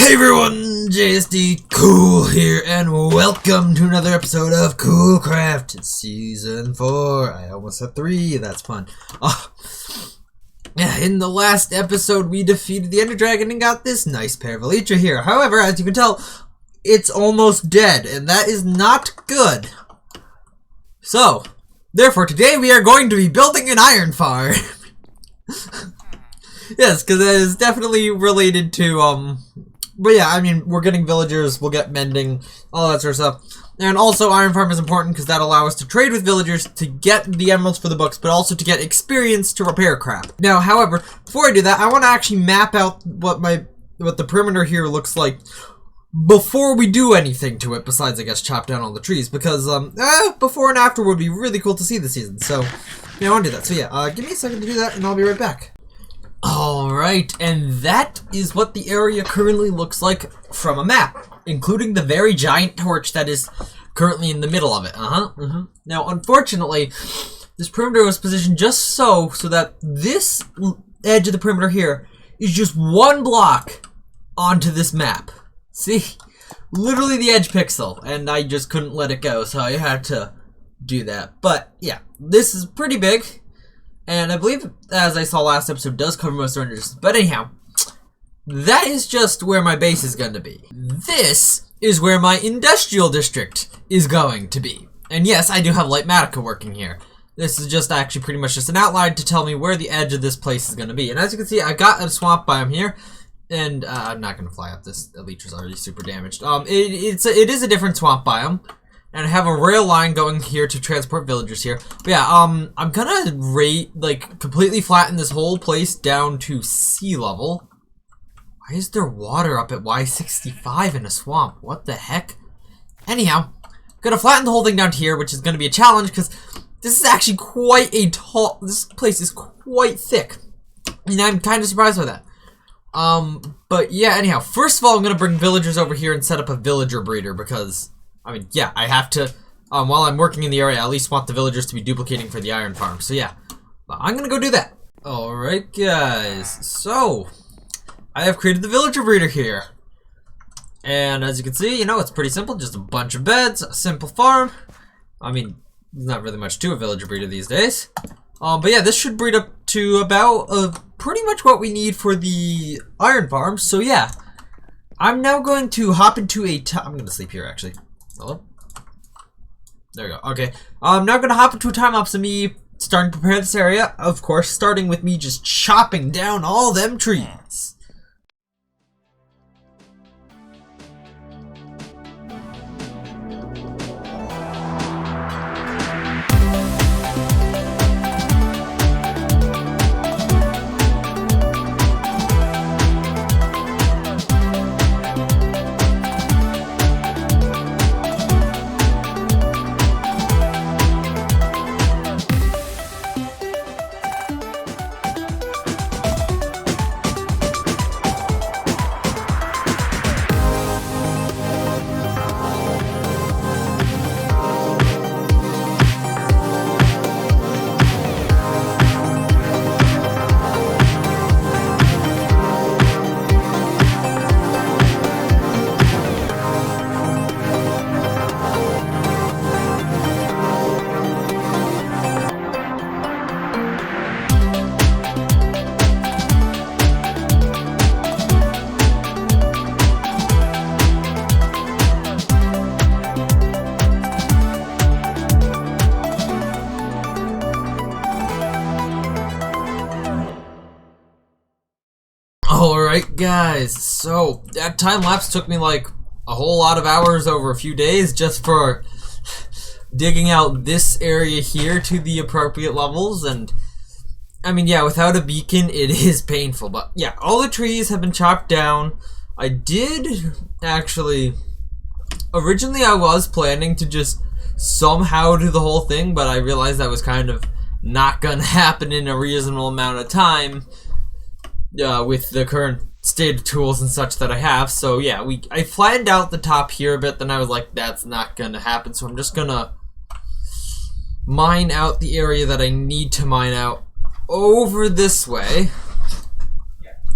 Hey everyone, JSD Cool here, and welcome to another episode of Coolcraft Season 4. I almost said 3, that's fun. In the last episode, we defeated the Ender Dragon and got this nice pair of Elytra here. However, as you can tell, it's almost dead, and that is not good. So, therefore, today we are going to be building an iron farm. Yes, because that is definitely related to, but yeah, I mean, we're getting villagers, we'll get mending, all that sort of stuff. And also, iron farm is important because that allows us to trade with villagers to get the emeralds for the books, but also to get experience to repair crap. Now, however, before I do that, I want to actually map out what the perimeter here looks like before we do anything to it, besides, I guess, chop down all the trees, because, before and after would be really cool to see this season, so, yeah, I want to do that. So yeah, give me a second to do that, and I'll be right back. Alright, and that is what the area currently looks like from a map, including the very giant torch that is currently in the middle of it. Now, unfortunately, this perimeter was positioned just so that this edge of the perimeter here is just one block onto this map. See? Literally the edge pixel, and I just couldn't let it go, so I had to do that. But, yeah, this is pretty big. And I believe, as I saw last episode, does cover most renders. But anyhow, that is just where my base is going to be. This is where my industrial district is going to be. And yes, I do have Lightmatica working here. This is just actually pretty much just an outline to tell me where the edge of this place is going to be. And as you can see, I got a swamp biome here. And I'm not going to fly up this. Elytra's already super damaged. It is a different swamp biome. And I have a rail line going here to transport villagers here. But yeah, I'm gonna completely flatten this whole place down to sea level. Why is there water up at Y65 in a swamp? What the heck? Anyhow, I'm gonna flatten the whole thing down to here, which is gonna be a challenge because this is actually quite a tall. This place is quite thick, and I'm kind of surprised by that. But yeah, anyhow, first of all, I'm gonna bring villagers over here and set up a villager breeder because, I mean, yeah, I have to, while I'm working in the area, I at least want the villagers to be duplicating for the iron farm. So yeah, I'm gonna go do that. Alright guys, so, I have created the villager breeder here. And as you can see, it's pretty simple, just a bunch of beds, a simple farm. I mean, there's not really much to a villager breeder these days. But yeah, this should breed up to about, pretty much what we need for the iron farm. So yeah, I'm now going to hop into I'm gonna sleep here actually. Hello? There we go. Okay. I'm now going to hop into a time lapse of me starting to prepare this area. Of course, starting with me just chopping down all them trees. Alright guys, so that time lapse took me like a whole lot of hours over a few days just for digging out this area here to the appropriate levels. And I mean, yeah, without a beacon it is painful, but yeah, all the trees have been chopped down. I did actually, originally I was planning to just somehow do the whole thing, but I realized that was kind of not gonna happen in a reasonable amount of time. With the current state of tools and such that I have. So yeah, I flattened out the top here a bit, then I was like, that's not gonna happen, so I'm just gonna mine out the area that I need to mine out over this way.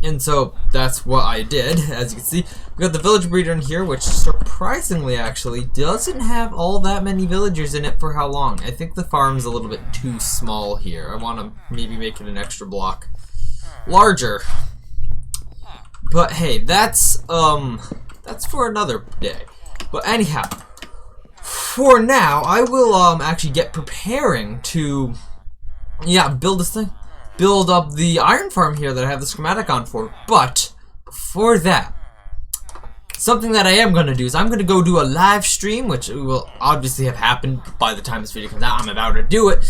And so that's what I did. As you can see, we got the village breeder in here, which surprisingly actually doesn't have all that many villagers in it for how long. I think the farm's a little bit too small here. I want to maybe make it an extra block larger. But hey, that's for another day. But anyhow, for now, I will actually get preparing to build this thing. Build up the iron farm here that I have the schematic on for. But before that, something that I am going to do is I'm going to go do a live stream, which will obviously have happened by the time this video comes out. I'm about to do it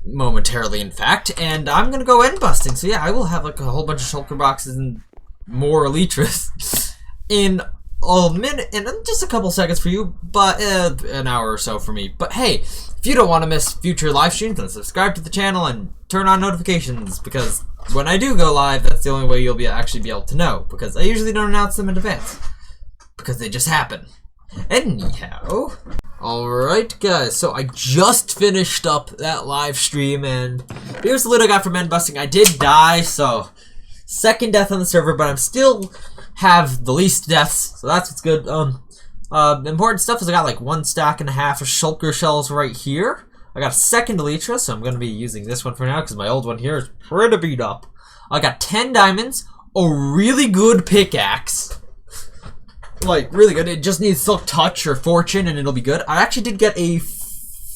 momentarily, in fact, and I'm going to go end busting. So yeah, I will have like a whole bunch of shulker boxes and more elytras in a minute, and just a couple seconds for you, but an hour or so for me. But hey, if you don't want to miss future live streams, then subscribe to the channel and turn on notifications, because when I do go live, that's the only way you'll actually be able to know, because I usually don't announce them in advance, because they just happen. Anyhow, alright guys, so I just finished up that live stream, and here's the loot I got from end busting. I did die, so second death on the server, but I'm still have the least deaths, so that's what's good. Important stuff is I got like 1.5 stacks of shulker shells right here. I got a second elytra, so I'm going to be using this one for now because my old one here is pretty beat up. I got 10 diamonds, a really good pickaxe. Like, really good. It just needs Silk Touch or Fortune and it'll be good. I actually did get a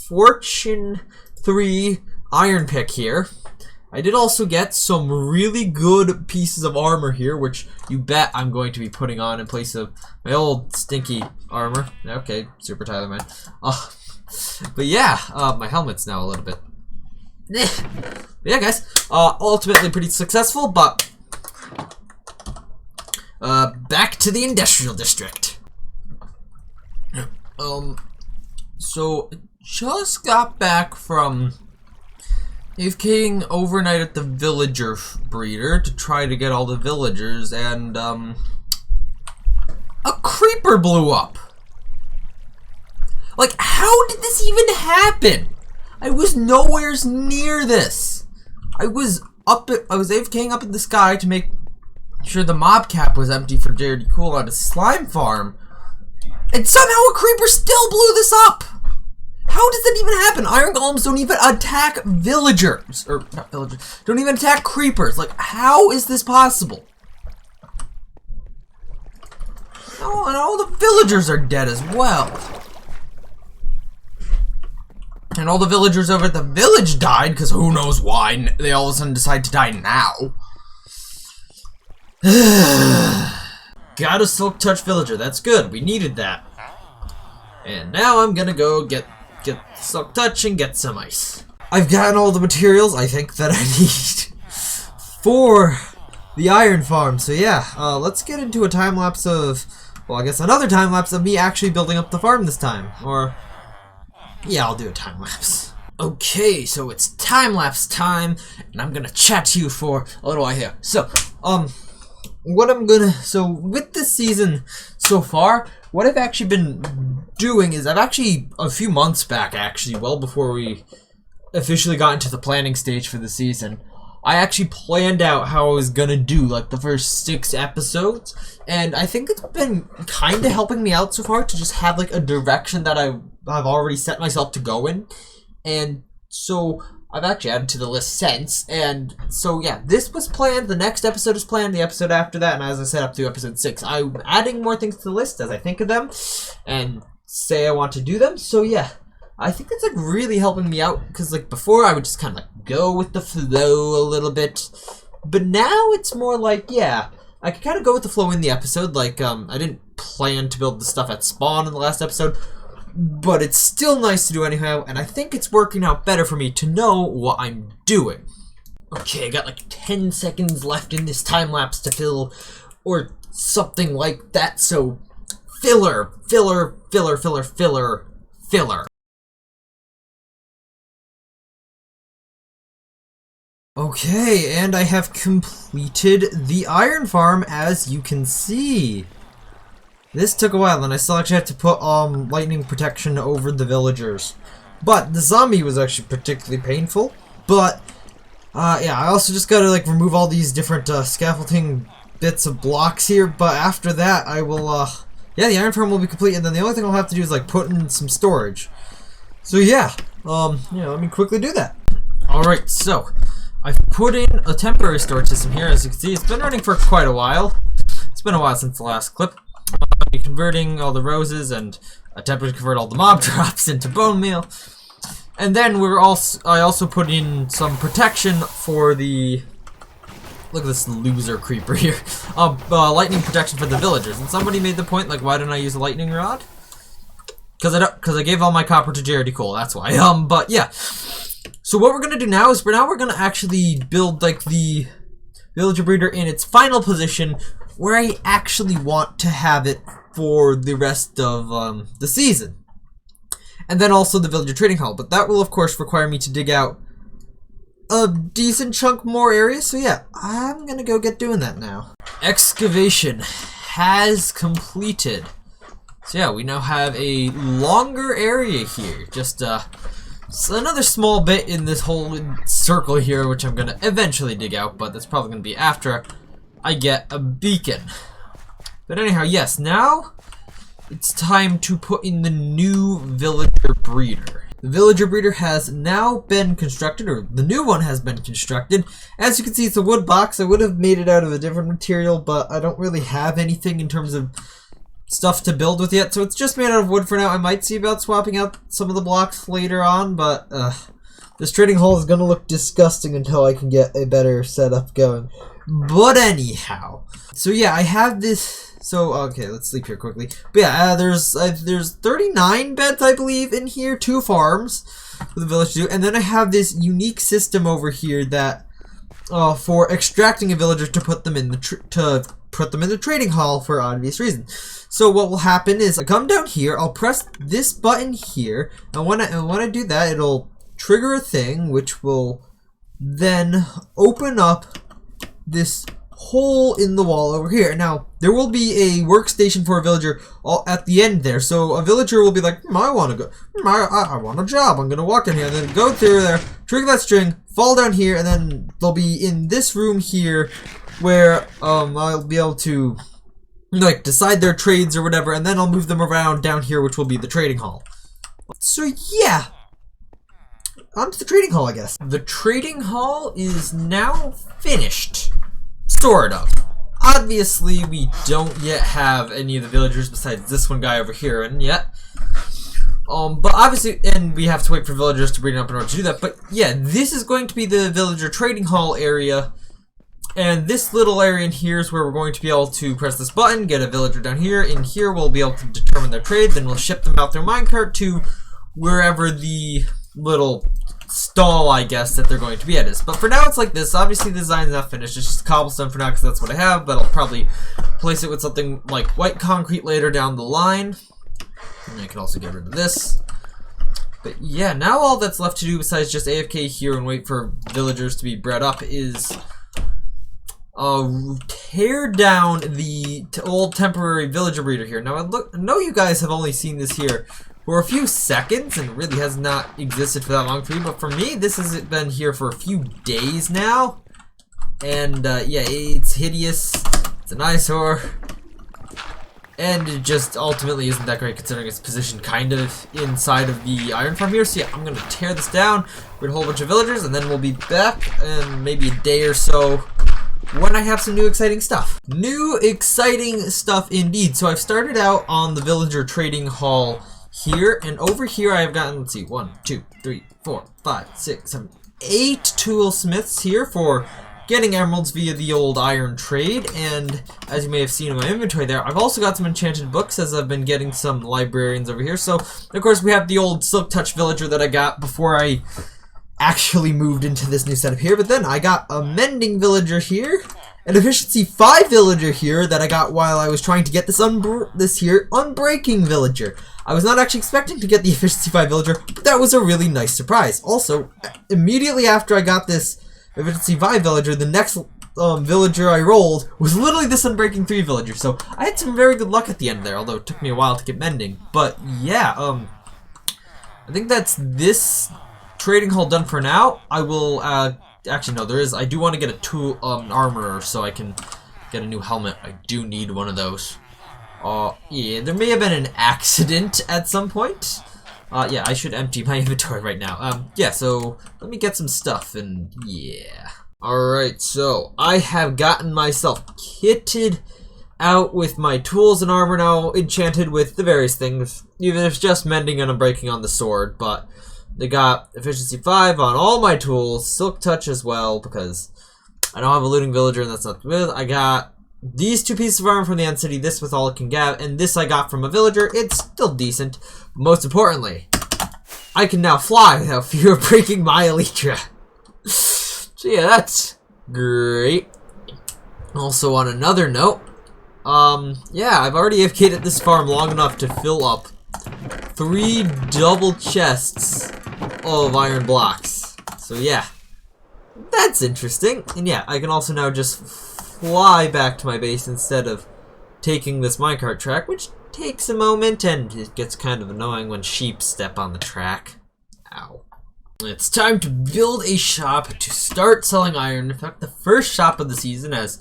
Fortune 3 iron pick here. I did also get some really good pieces of armor here, which you bet I'm going to be putting on in place of my old stinky armor. Okay, Super Tyler, man. But yeah, my helmet's now a little bit... yeah, guys. Ultimately pretty successful, but... back to the industrial district. So, just got back from... AFKing overnight at the villager breeder to try to get all the villagers, and a creeper blew up. Like, how did this even happen? I was nowhere near this. I was AFKing up in the sky to make sure the mob cap was empty for Dirty Cool on his slime farm, and somehow a creeper still blew this up. How does that even happen? Iron golems don't even attack villagers. Or, not villagers. Don't even attack creepers. Like, how is this possible? Oh, and all the villagers are dead as well. And all the villagers over at the village died, because who knows why they all of a sudden decide to die now. Got a Silk Touch villager. That's good. We needed that. And now I'm gonna go get Silk Touch and get some ice. I've gotten all the materials I think that I need for the iron farm. So yeah, let's get into a time lapse of, well, I guess another time lapse of me actually building up the farm this time. Or, yeah, I'll do a time lapse. Okay, so it's time lapse time, and I'm gonna chat to you for a little while here. So, with this season so far, what I've actually been doing is I've actually, a few months back actually, well before we officially got into the planning stage for the season, I actually planned out how I was gonna do like the first 6 episodes, and I think it's been kind of helping me out so far to just have like a direction that I've already set myself to go in, and so I've actually added to the list since, and so yeah, this was planned, the next episode is planned, the episode after that, and as I said, up to episode 6. I'm adding more things to the list as I think of them, and say I want to do them, so yeah, I think it's like really helping me out, because like before I would just kind of like go with the flow a little bit, but now it's more like, yeah, I could kind of go with the flow in the episode, like, I didn't plan to build the stuff at spawn in the last episode, but it's still nice to do anyhow, and I think it's working out better for me to know what I'm doing. Okay, I got like 10 seconds left in this time lapse to fill, or something like that, so filler, filler, filler, filler, filler, filler. Okay, and I have completed the iron farm, as you can see. This took a while, and I still actually had to put lightning protection over the villagers. But the zombie was actually particularly painful. But Yeah, I also just gotta like remove all these different scaffolding bits of blocks here, but after that I will yeah, the iron farm will be complete, and then the only thing I'll have to do is like put in some storage. So yeah, let me quickly do that. Alright, so I've put in a temporary storage system here. As you can see, it's been running for quite a while. It's been a while since the last clip. Converting all the roses, and attempting to convert all the mob drops into bone meal. And then I also put in some protection for the, look at this loser creeper here, lightning protection for the villagers. And somebody made the point, like, why didn't I use a lightning rod? Because I gave all my copper to Jaredy Cole, that's why. But yeah. So what we're gonna do now is we're gonna actually build like the villager breeder in its final position, where I actually want to have it for the rest of the season. And then also the villager trading hall, but that will of course require me to dig out a decent chunk more area, so yeah, I'm gonna go get doing that now. Excavation has completed. So yeah, we now have a longer area here, just so another small bit in this whole circle here, which I'm gonna eventually dig out, but that's probably gonna be after I get a beacon. But anyhow, yes, now it's time to put in the new villager breeder. The villager breeder has now been constructed, or the new one has been constructed. As you can see, it's a wood box. I would have made it out of a different material, but I don't really have anything in terms of stuff to build with yet, so it's just made out of wood for now. I might see about swapping out some of the blocks later on, but this trading hall is gonna look disgusting until I can get a better setup going. But anyhow, so yeah, I have this. So okay, let's sleep here quickly. But yeah, there's 39 beds, I believe, in here, 2 farms for the village to do, and then I have this unique system over here that for extracting a villager to put them in the trading hall for obvious reasons. So what will happen is I come down here, I'll press this button here, and when I do that, it'll trigger a thing which will then open up this hole in the wall over here. Now there will be a workstation for a villager at the end there, so a villager will be like, I want to go, I want a job, I'm gonna walk in here, and then go through there, trigger that string, fall down here, and then they'll be in this room here where I'll be able to like decide their trades or whatever, and then I'll move them around down here, which will be the trading hall. So yeah, on to the trading hall, I guess. The trading hall is now finished. Sort of. Obviously, we don't yet have any of the villagers besides this one guy over here, and yet. But obviously, and we have to wait for villagers to bring it up in order to do that. But yeah, this is going to be the villager trading hall area, and this little area in here is where we're going to be able to press this button, get a villager down here. In here, we'll be able to determine their trade. Then we'll ship them out through minecart to wherever the little stall, I guess, that they're going to be at is. But for now, it's like this. Obviously, the design's not finished. It's just cobblestone for now because that's what I have, but I'll probably place it with something like white concrete later down the line. And I can also get rid of this. But yeah, now all that's left to do besides just AFK here and wait for villagers to be bred up is tear down the old temporary villager breeder here. Now, I know you guys have only seen this here for a few seconds and really has not existed for that long for you, but for me, this has been here for a few days now. And yeah, it's hideous, it's an eyesore, and it just ultimately isn't that great considering its position kind of inside of the iron farm here. So yeah, I'm gonna tear this down, rid a whole bunch of villagers, and then we'll be back in maybe a day or so when I have some new exciting stuff. New exciting stuff indeed. So I've started out on the villager trading hall here, and over here I have gotten, let's see, 1, 2, 3, 4, 5, 6, 7, 8 toolsmiths here for getting emeralds via the old iron trade. And as you may have seen in my inventory there, I've also got some enchanted books as I've been getting some librarians over here. So of course we have the old Silk Touch villager that I got before I actually moved into this new setup here, but then I got a mending villager here, an efficiency 5 villager here that I got while I was trying to get this unbreaking villager. I was not actually expecting to get the efficiency 5 villager, but that was a really nice surprise. Also, immediately after I got this efficiency 5 villager, the next villager I rolled was literally this unbreaking 3 villager. So I had some very good luck at the end there, although it took me a while to get mending. But yeah, I think that's this trading hall done for now. I will Actually, no, there is. I do want to get a tool, armorer, so I can get a new helmet. I do need one of those. Yeah, there may have been an accident at some point. Yeah, I should empty my inventory right now. Yeah, so let me get some stuff, and yeah. Alright, so I have gotten myself kitted out with my tools and armor now, enchanted with the various things, even if it's just mending and unbreaking on the sword, but they got efficiency 5 on all my tools, silk touch as well, because I don't have a looting villager and that's not good. I got these 2 pieces of armor from the End City, this with all it can get, and this I got from a villager. It's still decent. Most importantly, I can now fly without fear of breaking my elytra. So yeah, that's great. Also, on another note, yeah, I've already AFK'd this farm long enough to fill up 3 double chests of iron blocks. So yeah, that's interesting. And yeah, I can also now just fly back to my base instead of taking this minecart track, which takes a moment and it gets kind of annoying when sheep step on the track. Ow. It's time to build a shop to start selling iron. In fact, the first shop of the season, as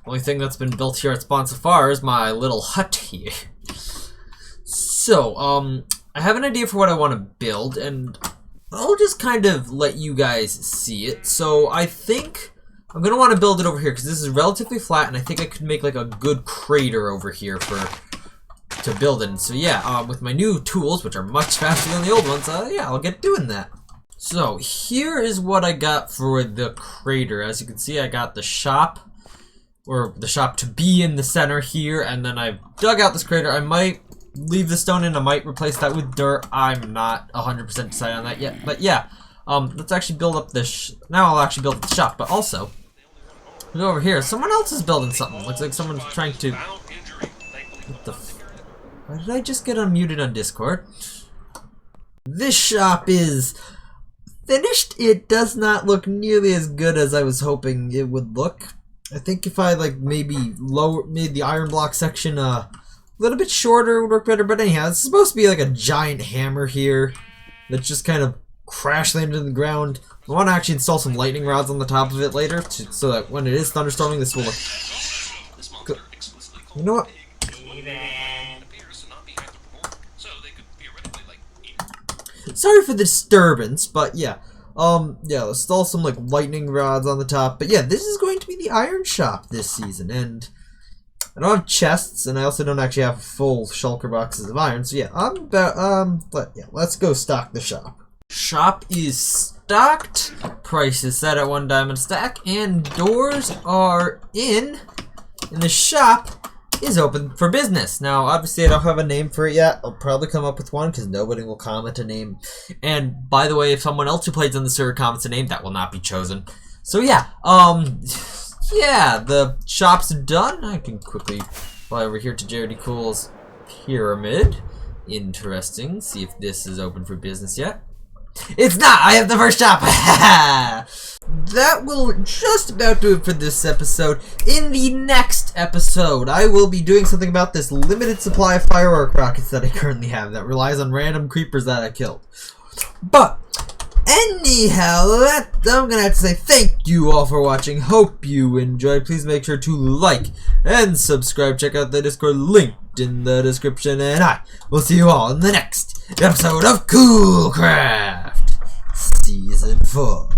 the only thing that's been built here at Spawn so far is my little hut here. So, I have an idea for what I want to build, and I'll just kind of let you guys see it. So, I think I'm going to want to build it over here, because this is relatively flat, and I think I could make like a good crater over here to build it. And so yeah, with my new tools, which are much faster than the old ones, yeah, I'll get doing that. So here is what I got for the crater. As you can see, I got the shop, or the shop to be in the center here, and then I've dug out this crater. I might leave the stone in, I might replace that with dirt. I'm not 100% decided on that yet, but yeah, let's actually build up this. Now I'll actually build the shop, but also go over here. Someone else is building something. Looks like someone's trying to. What the? Why did I just get unmuted on Discord? This shop is finished. It does not look nearly as good as I was hoping it would look. I think if I like maybe made the iron block section a little bit shorter, it would work better. But anyhow, it's supposed to be like a giant hammer here that's just kind of crash landed in the ground. I want to actually install some lightning rods on the top of it later, so that when it is thunderstorming, this will look good. You know what? Sorry for the disturbance, but yeah. Yeah, let's install some like lightning rods on the top. But yeah, this is going to be the iron shop this season, and I don't have chests, and I also don't actually have full shulker boxes of iron. So yeah, I'm about but yeah, let's go stock the shop. Shop is stocked. Price is set at 1 diamond stack, and doors are in. And the shop is open for business. Now, obviously, I don't have a name for it yet. I'll probably come up with one because nobody will comment a name. And by the way, if someone else who plays on the server comments a name, that will not be chosen. So yeah, yeah, the shop's done. I can quickly fly over here to Jaredy Cool's pyramid. Interesting. See if this is open for business yet. It's not! I have the first shop! That will just about do it for this episode. In the next episode, I will be doing something about this limited supply of firework rockets that I currently have that relies on random creepers that I killed. But, anyhow, I'm gonna have to say thank you all for watching. Hope you enjoyed. Please make sure to like and subscribe. Check out the Discord linked in the description. And I will see you all in the next episode of Coolcraft Season 4.